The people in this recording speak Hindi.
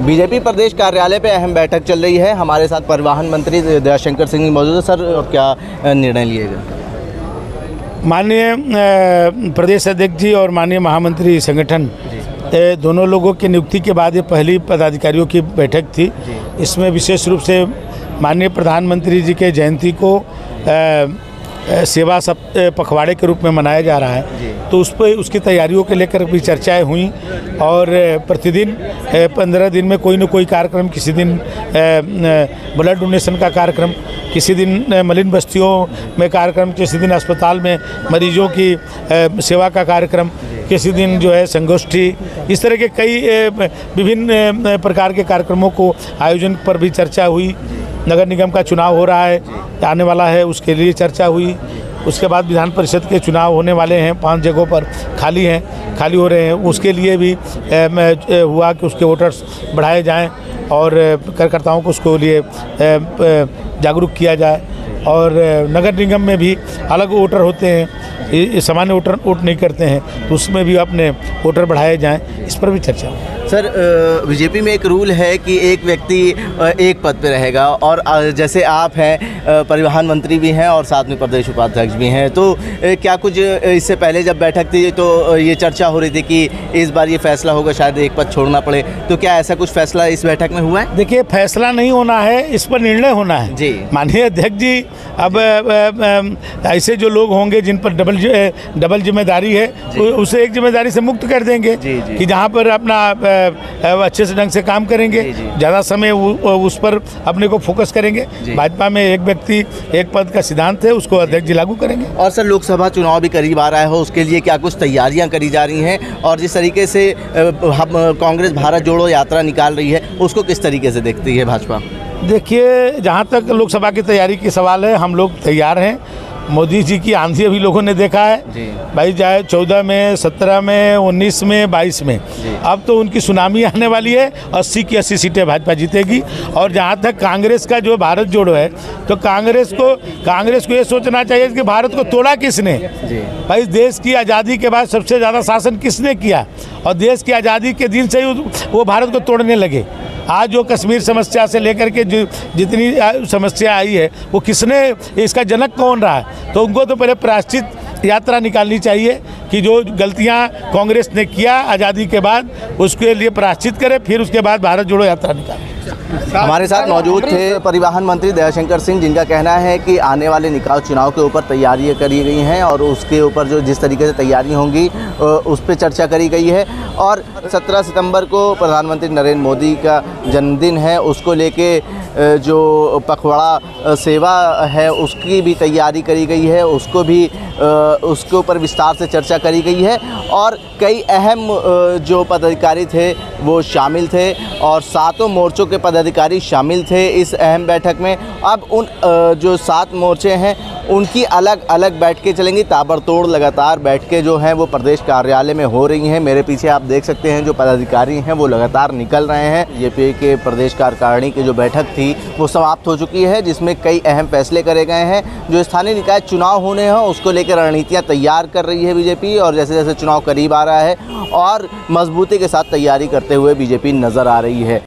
बीजेपी प्रदेश कार्यालय पे अहम बैठक चल रही है। हमारे साथ परिवहन मंत्री दयाशंकर सिंह मौजूद है। सर, और क्या निर्णय लिए गए? माननीय प्रदेश अध्यक्ष जी और माननीय महामंत्री संगठन दोनों लोगों की नियुक्ति के बाद ये पहली पदाधिकारियों की बैठक थी। इसमें विशेष रूप से माननीय प्रधानमंत्री जी के जयंती को सेवा पखवाड़े के रूप में मनाया जा रहा है, तो उस पर उसकी तैयारियों के लेकर भी चर्चाएं हुई और प्रतिदिन 15 दिन में कोई न कोई कार्यक्रम, किसी दिन ब्लड डोनेशन का कार्यक्रम, किसी दिन मलिन बस्तियों में कार्यक्रम, किसी दिन अस्पताल में मरीजों की सेवा का कार्यक्रम, किसी दिन जो है संगोष्ठी, इस तरह के कई विभिन्न प्रकार के कार्यक्रमों को आयोजन पर भी चर्चा हुई। नगर निगम का चुनाव हो रहा है, आने वाला है, उसके लिए चर्चा हुई। उसके बाद विधान परिषद के चुनाव होने वाले हैं, 5 जगहों पर खाली हो रहे हैं, उसके लिए भी हुआ कि उसके वोटर्स बढ़ाए जाएं और कार्यकर्ताओं को उसको लिए जागरूक किया जाए। और नगर निगम में भी अलग वोटर होते हैं, सामान्य वोटर वोट नहीं करते हैं, तो उसमें भी अपने वोटर बढ़ाए जाएं, इस पर भी चर्चा हो। सर, बीजेपी में एक रूल है कि एक व्यक्ति एक पद पे रहेगा, और जैसे आप हैं परिवहन मंत्री भी हैं और साथ में प्रदेश उपाध्यक्ष भी हैं, तो क्या कुछ इससे पहले जब बैठक थी तो ये चर्चा हो रही थी कि इस बार ये फैसला होगा शायद एक पद छोड़ना पड़े, तो क्या ऐसा कुछ फैसला इस बैठक में हुआ है? देखिए, फैसला नहीं होना है, इस पर निर्णय होना है जी। माननीय अध्यक्ष जी, अब ऐसे जो लोग होंगे जिन पर डबल जिम्मेदारी है, उसे एक जिम्मेदारी से मुक्त कर देंगे कि जहाँ पर अपना अच्छे से ढंग से काम करेंगे, ज़्यादा समय उस पर अपने को फोकस करेंगे। भाजपा में एक व्यक्ति एक पद का सिद्धांत है, उसको अध्यक्ष जी लागू करेंगे। और सर, लोकसभा चुनाव भी करीब आ रहा है, उसके लिए क्या कुछ तैयारियां करी जा रही हैं, और जिस तरीके से कांग्रेस भारत जोड़ो यात्रा निकाल रही है, उसको किस तरीके से देखती है भाजपा? देखिए, जहाँ तक लोकसभा की तैयारी की सवाल है, हम लोग तैयार हैं। मोदी जी की आंधी अभी लोगों ने देखा है भाई, चाहे 14 में, 17 में, 19 में, 22 में, अब तो उनकी सुनामी आने वाली है। 80 की 80 सीटें भाजपा जीतेगी। और जहाँ तक कांग्रेस का जो भारत जोड़ो है, तो कांग्रेस को ये सोचना चाहिए कि भारत को तोड़ा किसने? भाई, देश की आज़ादी के बाद सबसे ज़्यादा शासन किसने किया, और देश की आज़ादी के दिन से ही वो भारत को तोड़ने लगे। आज जो कश्मीर समस्या से लेकर के जो जितनी समस्या आई है, वो किसने, इसका जनक कौन रहा है? तो उनको तो पहले प्रायश्चित यात्रा निकालनी चाहिए कि जो गलतियां कांग्रेस ने किया आज़ादी के बाद, उसके लिए प्रायश्चित करें, फिर उसके बाद भारत जोड़ो यात्रा निकालें। हमारे साथ मौजूद थे परिवहन मंत्री दयाशंकर सिंह, जिनका कहना है कि आने वाले निकाय चुनाव के ऊपर तैयारियां करी गई हैं और उसके ऊपर जो जिस तरीके से तैयारी होंगी उस पर चर्चा करी गई है। और 17 सितंबर को प्रधानमंत्री नरेंद्र मोदी का जन्मदिन है, उसको लेके जो पखवाड़ा सेवा है उसकी भी तैयारी करी गई है, उसके ऊपर विस्तार से चर्चा करी गई है। और कई अहम जो पदाधिकारी थे वो शामिल थे, और 7 मोर्चों के पदाधिकारी शामिल थे इस अहम बैठक में। अब उन जो 7 मोर्चे हैं उनकी अलग अलग बैठकें चलेंगी, ताबड़तोड़ लगातार बैठकें जो हैं वो प्रदेश कार्यालय में हो रही हैं। मेरे पीछे आप देख सकते हैं जो पदाधिकारी हैं वो लगातार निकल रहे हैं। बीजेपी के प्रदेश कार्यकारिणी की जो बैठक थी वो समाप्त हो चुकी है, जिसमें कई अहम फैसले करे गए हैं। जो स्थानीय निकाय चुनाव होने हैं उसको लेकर रणनीतियाँ तैयार कर रही है बीजेपी, और जैसे जैसे चुनाव करीब आ रहा है और मजबूती के साथ तैयारी करते हुए बीजेपी नज़र आ रही है।